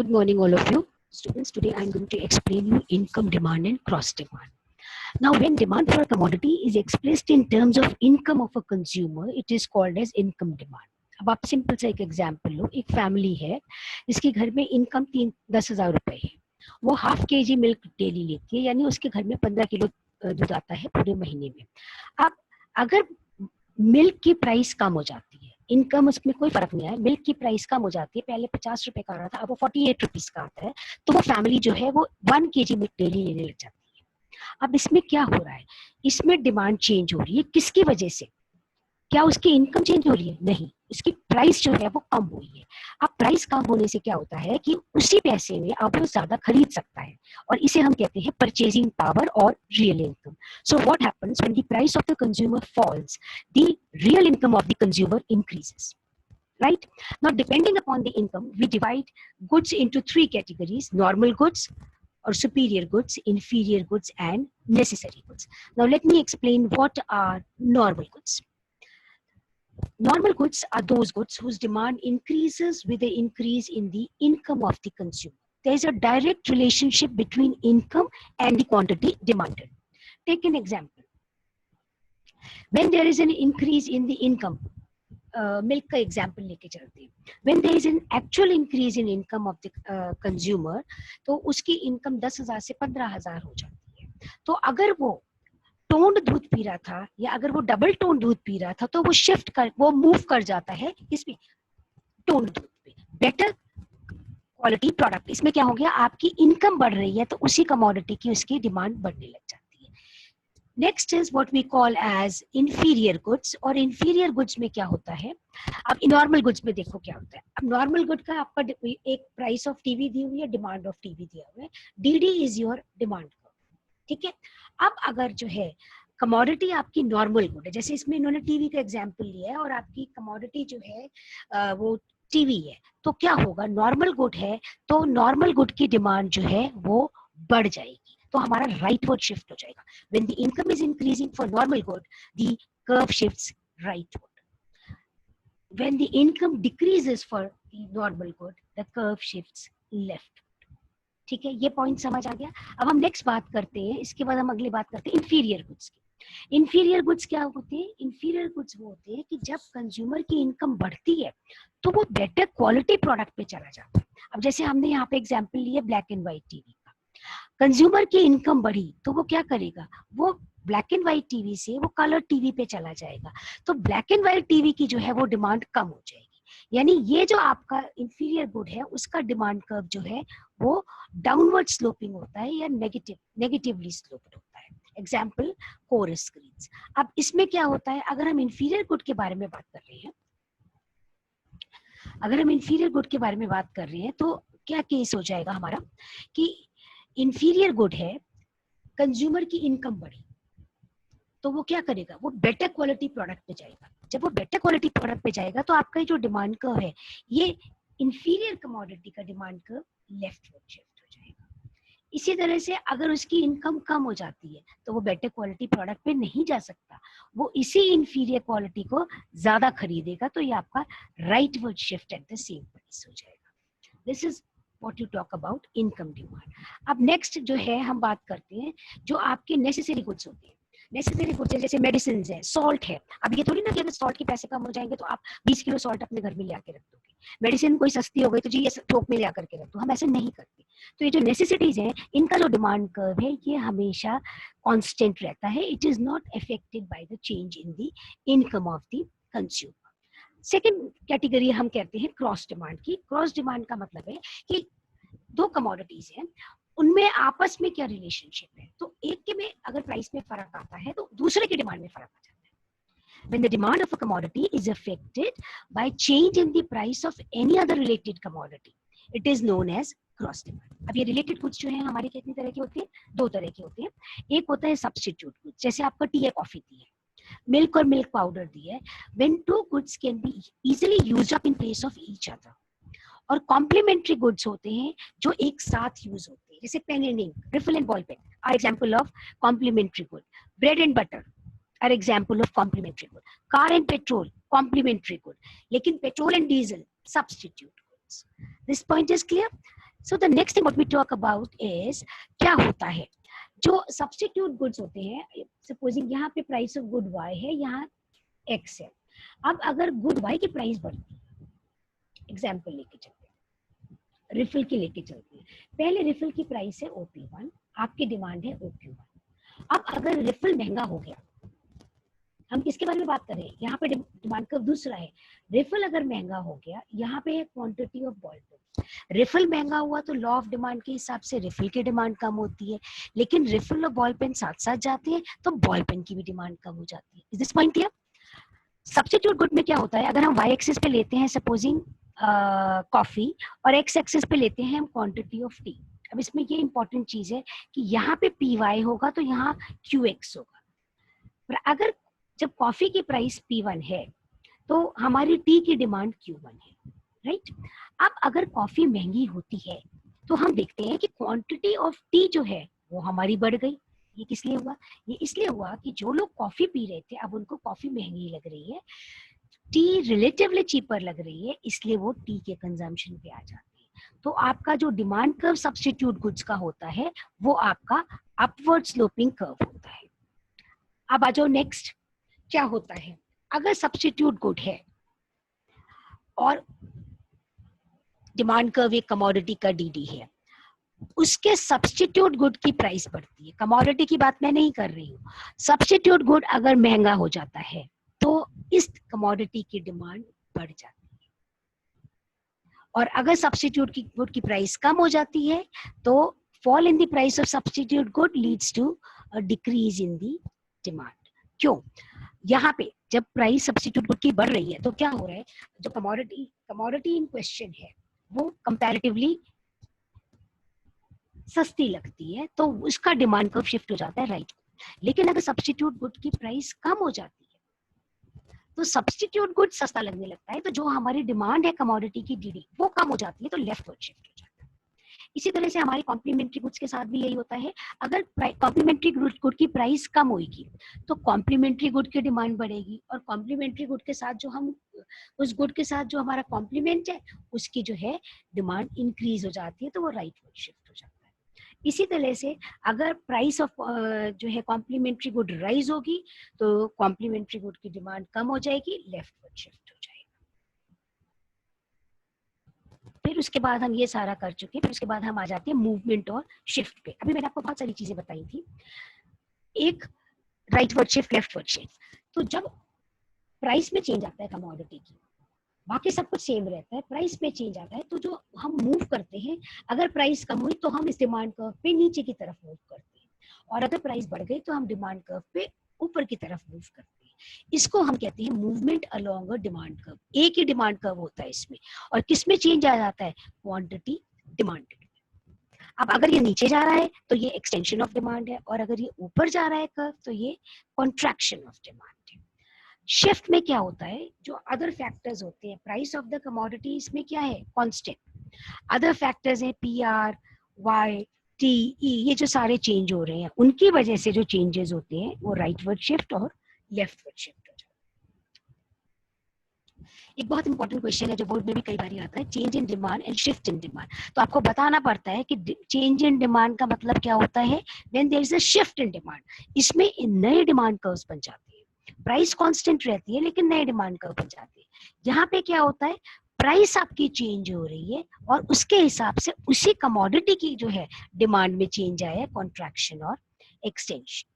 Good morning, all of you. Students, today I'm going to explain you income demand and cross demand. Now, when demand for a commodity is expressed in terms of income of a consumer, it is called as income demand. अब आप simple सा एक example लो, एक family है जिसके घर में income 10,000 रुपए है, वो ½ kg मिल्क डेली लेती है, यानी उसके घर में 15 किलो दूध आता है पूरे महीने में. अब अगर मिल्क की प्राइस कम हो जाती है, इनकम उसमें कोई फर्क नहीं है, मिल्क की प्राइस कम हो जाती है, पहले 50 रुपए का आ रहा था, अब वो 48 रुपीज का आता है, तो वो फैमिली जो है वो 1 kg मिल्क डेली लेने लग जाती है. अब इसमें क्या हो रहा है, इसमें डिमांड चेंज हो रही है, किसकी वजह से? क्या उसकी इनकम चेंज हो रही है? नहीं, इसकी प्राइस जो है वो कम हुई है. अब प्राइस कम होने से क्या होता है कि उसी पैसे में अब वो ज्यादा खरीद सकता है, और इसे हम कहते हैं परचेजिंग पावर और real income. So what happens when the price of the consumer falls, the real income of the consumer increases. Right? Now, depending upon the income, we divide goods into 3 categories: normal goods or superior goods, inferior goods, and necessary goods. Now, let me explain what are normal goods. Normal goods are those goods whose demand increases with the increase in the income of the consumer. There is a direct relationship between income and the quantity demanded. Take an example. When there is an increase in the income, milk का example लेके चलते हैं. When there is an actual increase in income of the consumer, तो उसकी income 10,000 से 15,000 हो जाती है. तो अगर वो टोन्ड दूध पी रहा था, या अगर वो डबल टोन दूध पी रहा था, तो वो मूव कर जाता है इसमें, टोन्ड दूध पे. बेटर क्वालिटी प्रोडक्ट, इसमें क्या हो गया, आपकी इनकम बढ़ रही है, तो उसी कमोडिटी की उसकी डिमांड बढ़ने लग जाती है. Next is what we call as inferior goods. और इंफीरियर गुड्स में क्या होता है, अब नॉर्मल गुड्स में देखो क्या होता है. अब नॉर्मल गुड का आपका एक प्राइस ऑफ टीवी दी हुई है, डिमांड ऑफ टीवी दिया हुआ है, डीडी इज योर डिमांड. ठीक है. अब अगर जो है कमोडिटी आपकी नॉर्मल गुड है, जैसे इसमें इन्होंने टीवी का एग्जाम्पल लिया है, और आपकी कमोडिटी जो है वो टीवी है, तो क्या होगा, नॉर्मल गुड है, तो नॉर्मल गुड की डिमांड जो है वो बढ़ जाएगी, तो हमारा राइटवर्ड शिफ्ट हो जाएगा. When the income is increasing for normal good, the curve shifts rightward. When the income decreases for the normal good, the curve shifts leftward. ठीक है, ये पॉइंट समझ आ गया. अब हम नेक्स्ट बात करते हैं, इसके बाद हम अगली बात करते हैं इंफीरियर गुड्स की. इंफीरियर गुड्स क्या होते हैं? इंफीरियर गुड्स वो होते हैं कि जब कंज्यूमर की इनकम बढ़ती है, तो वो बेटर क्वालिटी प्रोडक्ट पे चला जाता है. अब जैसे हमने यहाँ पे एग्जाम्पल लिया ब्लैक एंड व्हाइट टीवी का, कंज्यूमर की इनकम बढ़ी, तो वो क्या करेगा, वो ब्लैक एंड व्हाइट टीवी से वो कलर टीवी पे चला जाएगा, तो ब्लैक एंड व्हाइट टीवी की जो है वो डिमांड कम हो जाएगी. यानी ये जो आपका इंफीरियर गुड है, उसका डिमांड कर्व जो है वो डाउनवर्ड स्लोपिंग होता है, या नेगेटिवली स्लोप्ड होता है. Example core screens. अब इसमें क्या होता है, अगर हम इंफीरियर गुड के बारे में बात कर रहे हैं, तो क्या केस हो जाएगा हमारा कि इंफीरियर गुड है, कंज्यूमर की इनकम बढ़ी, तो वो क्या करेगा, वो बेटर क्वालिटी प्रोडक्ट पे जाएगा. जब वो बेटर क्वालिटी प्रोडक्ट पे जाएगा, तो आपका जो डिमांड कर्व है, ये इंफीरियर कमोडिटी का डिमांड कर्व लेफ्टवर्ड शिफ्ट हो जाएगा. इसी तरह से अगर उसकी इनकम कम हो जाती है, तो वो बेटर क्वालिटी प्रोडक्ट पे नहीं जा सकता, वो इसी इंफीरियर क्वालिटी को ज्यादा खरीदेगा, तो ये आपका rightward shift at the same price हो जाएगा. This is what you talk about income demand. अब नेक्स्ट जो है हम बात करते हैं जो आपके नेसेसरी गुड्स होते हैं. नेसेसरी गुड्स जैसे मेडिसिन है, सॉल्ट है. अब ये थोड़ी ना कि अगर सॉल्ट के पैसे कम हो जाएंगे तो आप 20 किलो सॉल्ट अपने घर में ले आके रख दोगे. मेडिसिन कोई सस्ती हो गई तो जी ये थोक में ले आकर के रख दो, हम ऐसे नहीं करते. तो ये जो नेसेसिटीज है, इनका जो डिमांड कर्व है, ये हमेशा कांस्टेंट रहता है. It is not affected by the change in the income of the consumer. Second category हम कहते हैं क्रॉस डिमांड की. क्रॉस डिमांड का मतलब है कि दो कमोडिटीज हैं, उनमें आपस में क्या रिलेशनशिप है, तो एक के में अगर प्राइस में फर्क आता है, तो दूसरे की डिमांड में फर्क आ जाता है. When the demand of a commodity is affected by change in the price of any other related commodity, it is known as cross demand. अब ये related goods जो है हमारे कितनी तरह के होते हैं? 2 तरह के होते हैं. एक होता है substitute goods, जैसे आपका टी या कॉफी दी है, मिल्क और मिल्क पाउडर दी है. When two goods can be easily used up in place of each other. और कॉम्प्लीमेंट्री गुड्स होते हैं जो एक साथ यूज होते हैं, जैसे pen and ink, refill and ball pen are example of complementary good. Bread and butter are example of complementary good. Car and petrol complementary good, लेकिन petrol and diesel substitute goods. This point is clear. So the next thing what we talk about is क्या होता है जो substitute goods होते हैं. Supposing यहाँ पे price of good Y है, यहाँ एक्स है. अब अगर गुड वाई की प्राइस बढ़ती है, एग्जाम्पल लेके चलते हैं, रिफिल की लेके चलते हैं. पहले रिफिल की प्राइस है OP1, आपकी डिमांड है OQ1. अब अगर रिफिल महंगा हो गया, हम किसके बारे में बात कर रहे हैं, यहाँ पे डिमांड कर्व दूसरा है. रिफिल अगर महंगा हो गया, यहाँ पे है quantity of ball pen. Refill महंगा हुआ तो लॉ ऑफ डिमांड के हिसाब से रिफिल की डिमांड कम होती है, लेकिन रिफिल और बॉल पेन साथ साथ जाते हैं तो बॉल पेन की भी डिमांड कम हो जाती है. Is this point clear? Substitute good में क्या होता है, अगर हम वाई एक्सिस पे लेते हैं सपोजिंग कॉफी, और एक्स एक्सिस पे लेते हैं हम क्वांटिटी ऑफ टी. अब इसमें ये इंपॉर्टेंट चीज है कि यहाँ पे पी वाई होगा तो यहाँ क्यू एक्स होगा. पर अगर जब कॉफी की प्राइस P1 है तो हमारी टी की डिमांड Q1 है, राइट? अब अगर कॉफी महंगी होती है तो हम देखते हैं कि क्वांटिटी ऑफ टी जो है वो हमारी बढ़ गई. ये किस लिए हुआ? ये इसलिए हुआ कि जो लोग कॉफी पी रहे थे अब उनको कॉफी महंगी लग रही है, टी रिलेटिवली चीपर लग रही है, इसलिए वो टी के कंजम्पशन पे आ जाते हैं. तो आपका जो डिमांड कर्व सब्स्टिट्यूट गुड्स का होता है वो आपका अपवर्ड स्लोपिंग कर्व होता है. अब आ जाओ नेक्स्ट, क्या होता है अगर सब्स्टिट्यूट गुड है और डिमांड कर्व एक कमोडिटी का DD है, उसके सब्स्टिट्यूट गुड की प्राइस बढ़ती है. कमोडिटी की बात मैं नहीं कर रही हूँ. सब्स्टिट्यूट गुड अगर महंगा हो जाता है तो इस कमोडिटी की डिमांड बढ़ जाती है, और अगर सब्स्टिट्यूट की गुड की प्राइस कम हो जाती है तो fall in the price of substitute good leads to a decrease in the demand. क्यों? यहाँ पे जब प्राइस सब्स्टिट्यूट गुड की बढ़ रही है तो क्या हो रहा है, जो कमोडिटी इन क्वेश्चन है वो कंपैरेटिवली सस्ती लगती है तो उसका डिमांड कर्व शिफ्ट हो जाता है राइट. लेकिन अगर सब्स्टिट्यूट गुड की प्राइस कम हो जाती है तो सब्स्टिट्यूट गुड सस्ता लगने लगता है, तो जो हमारी डिमांड है कमोडिटी की DD वो कम हो जाती है, तो लेफ्टवर्ड शिफ्ट हो जाता है. इसी तरह से हमारी कॉम्प्लीमेंट्री गुड्स के साथ भी यही होता है. अगर कॉम्प्लीमेंट्री गुड की प्राइस कम होगी तो कॉम्प्लीमेंट्री गुड की डिमांड बढ़ेगी, और कॉम्प्लीमेंट्री गुड के साथ जो हम उस गुड के साथ जो हमारा कॉम्प्लीमेंट है उसकी जो है डिमांड इंक्रीज हो जाती है, तो वो राइटवर्ड शिफ्ट हो जाता है. इसी तरह से अगर प्राइस ऑफ जो है कॉम्प्लीमेंट्री गुड राइज होगी तो कॉम्प्लीमेंट्री गुड की डिमांड कम हो जाएगी, लेफ्टवर्ड शिफ्ट हो जाएगी. फिर उसके बाद हम ये सारा कर चुके हैं, फिर उसके बाद हम आ जाते हैं मूवमेंट और शिफ्ट पे. अभी मैंने आपको बहुत सारी चीजें बताई थी, एक राइटवर्ड शिफ्ट, लेफ्टवर्ड शिफ्ट. तो जब प्राइस में चेंज आता है कमोडिटी की, बाकी सब कुछ सेम रहता है, प्राइस में चेंज आता है तो जो हम मूव करते हैं, अगर प्राइस कम हुई तो हम इस डिमांड कर्व पे नीचे की तरफ मूव करते हैं, और अगर प्राइस बढ़ गई तो हम डिमांड कर्व पे ऊपर की तरफ मूव करते हैं. इसको हम कहते हैं movement along a demand curve. एक ही डिमांड कर्व होता है इसमें, और किसमें चेंज आ जाता है, क्वांटिटी डिमांडेड. अब अगर ये नीचे जा रहा है तो ये एक्सटेंशन ऑफ डिमांड है, और अगर ये ऊपर जा रहा है कर्व तो ये कॉन्ट्रैक्शन ऑफ डिमांड है. शिफ्ट में क्या होता है, जो अदर फैक्टर्स होते हैं, प्राइस ऑफ द कमोडिटी इसमें क्या है, कांस्टेंट. अदर फैक्टर्स है PR, Y, T, E, ये जो सारे चेंज हो रहे हैं उनकी वजह से जो चेंजेस होते हैं वो राइटवर्ड शिफ्ट और लेफ्टवर्ड शिफ्ट हो जाता है. एक बहुत इंपॉर्टेंट क्वेश्चन है जो बोर्ड में भी कई बार आता है, change in demand and shift in demand. तो आपको बताना पड़ता है कि चेंज इन डिमांड का मतलब क्या होता है, when there is a shift in demand. इसमें नए डिमांड कर्व्स बन जाते हैं, प्राइस कांस्टेंट रहती है लेकिन नए डिमांड कर्व बन जाते हैं. यहाँ पे क्या होता है, प्राइस आपकी चेंज हो रही है और उसके हिसाब से उसी कमोडिटी की जो है डिमांड में चेंज आया है, कॉन्ट्रैक्शन और एक्सटेंशन.